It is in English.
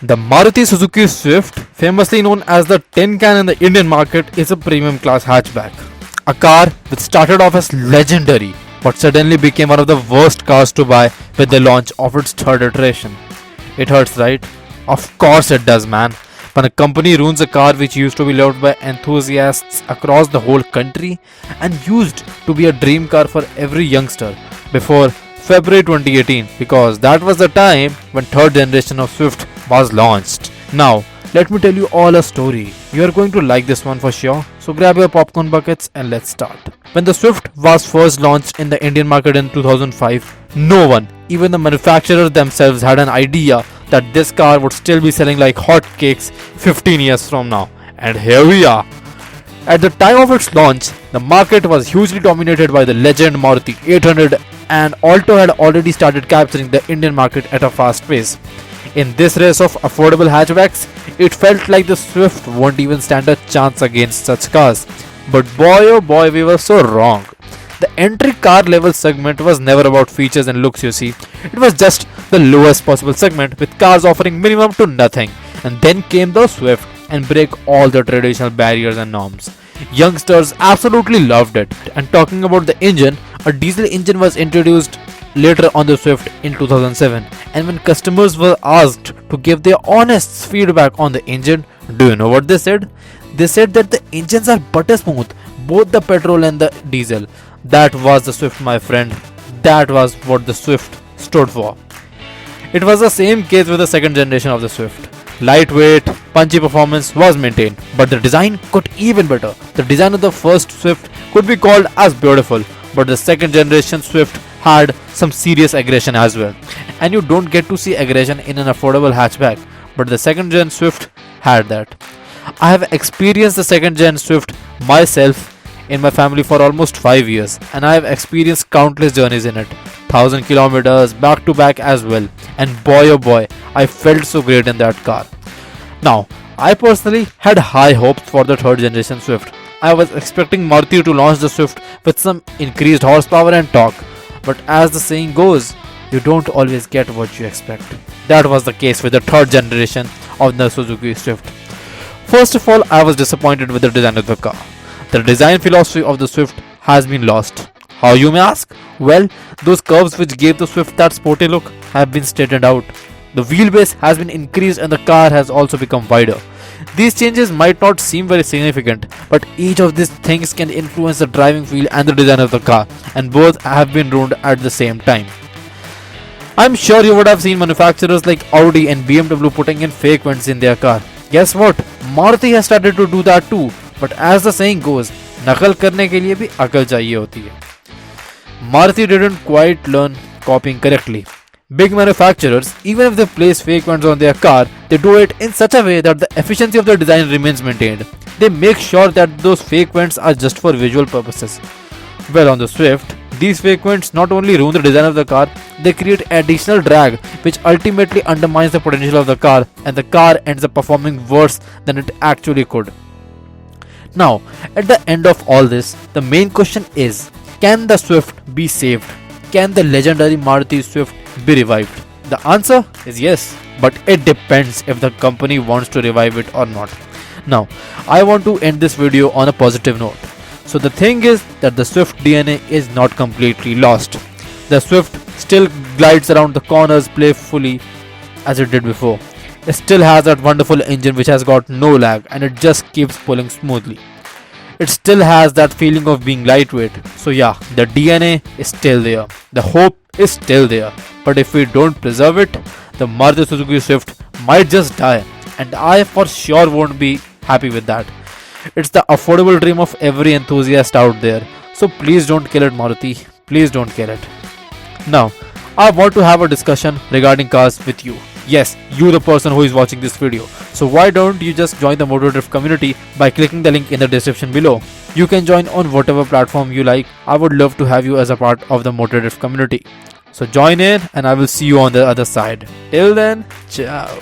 The Maruti Suzuki Swift, famously known as the tin can in the Indian market, is a premium class hatchback. A car which started off as legendary but suddenly became one of the worst cars to buy with the launch of its third iteration. It hurts, right? Of course it does, man. When a company ruins a car which used to be loved by enthusiasts across the whole country and used to be a dream car for every youngster before February 2018, because that was the time when third generation of Swift was launched. Now, let me tell you all a story. You are going to like this one for sure. So grab your popcorn buckets and let's start. When the Swift was first launched in the Indian market in 2005, no one, even the manufacturers themselves, had an idea that this car would still be selling like hotcakes 15 years from now. And here we are. At the time of its launch, the market was hugely dominated by the legend Maruti 800, and Alto had already started capturing the Indian market at a fast pace. In this race of affordable hatchbacks, it felt like the Swift won't even stand a chance against such cars. But boy oh boy, we were so wrong. The entry car level segment was never about features and looks, you see. It was just the lowest possible segment, with cars offering minimum to nothing. And then came the Swift and break all the traditional barriers and norms. Youngsters absolutely loved it. And talking about the engine, a diesel engine was introduced later on the Swift in 2007, and when customers were asked to give their honest feedback on the engine, do you know what they said? They said that the engines are butter smooth, both the petrol and the diesel. That was the Swift, my friend. That was what the Swift stood for. It was the same case with the second generation of the Swift. Lightweight, punchy performance was maintained, but the design got even better. The design of the first Swift could be called as beautiful, but the second generation Swift had some serious aggression as well. And you don't get to see aggression in an affordable hatchback, but the second gen Swift had that. I have experienced the second gen Swift myself in my family for almost 5 years, and I have experienced countless journeys in it, 1000 kilometers back to back as well. And boy oh boy, I felt so great in that car. Now, I personally had high hopes for the third generation Swift. I was expecting Maruti to launch the Swift with some increased horsepower and torque, but as the saying goes, you don't always get what you expect. That was the case with the third generation of the Suzuki Swift. First of all, I was disappointed with the design of the car. The design philosophy of the Swift has been lost. How, you may ask? Well, those curves which gave the Swift that sporty look have been straightened out. The wheelbase has been increased and the car has also become wider. These changes might not seem very significant, but each of these things can influence the driving feel and the design of the car, and both have been ruined at the same time. I'm sure you would have seen manufacturers like Audi and BMW putting in fake vents in their car. Guess what? Maruti has started to do that too, but as the saying goes, नकल करने के लिए भी अकल चाहिए होती है. Maruti didn't quite learn copying correctly. Big manufacturers, even if they place fake vents on their car, they do it in such a way that the efficiency of the design remains maintained. They make sure that those fake vents are just for visual purposes. Well, on the Swift, these fake vents not only ruin the design of the car, they create additional drag which ultimately undermines the potential of the car, and the car ends up performing worse than it actually could. Now, at the end of all this, the main question is, can the Swift be saved? Can the legendary Maruti Swift be revived? The answer is yes, but it depends if the company wants to revive it or not. Now, I want to end this video on a positive note. So the thing is that the Swift DNA is not completely lost. The Swift still glides around the corners playfully as it did before. It still has that wonderful engine which has got no lag, and it just keeps pulling smoothly. It still has that feeling of being lightweight. So yeah, the DNA is still there. The hope is still there. But if we don't preserve it, the Maruti Suzuki Swift might just die. And I for sure won't be happy with that. It's the affordable dream of every enthusiast out there. So please don't kill it, Maruti. Please don't kill it. Now, I want to have a discussion regarding cars with you. Yes, you the person who is watching this video. So why don't you just join the MotoDrift community by clicking the link in the description below. You can join on whatever platform you like. I would love to have you as a part of the MotoDrift community. So join in and I will see you on the other side. Till then, ciao.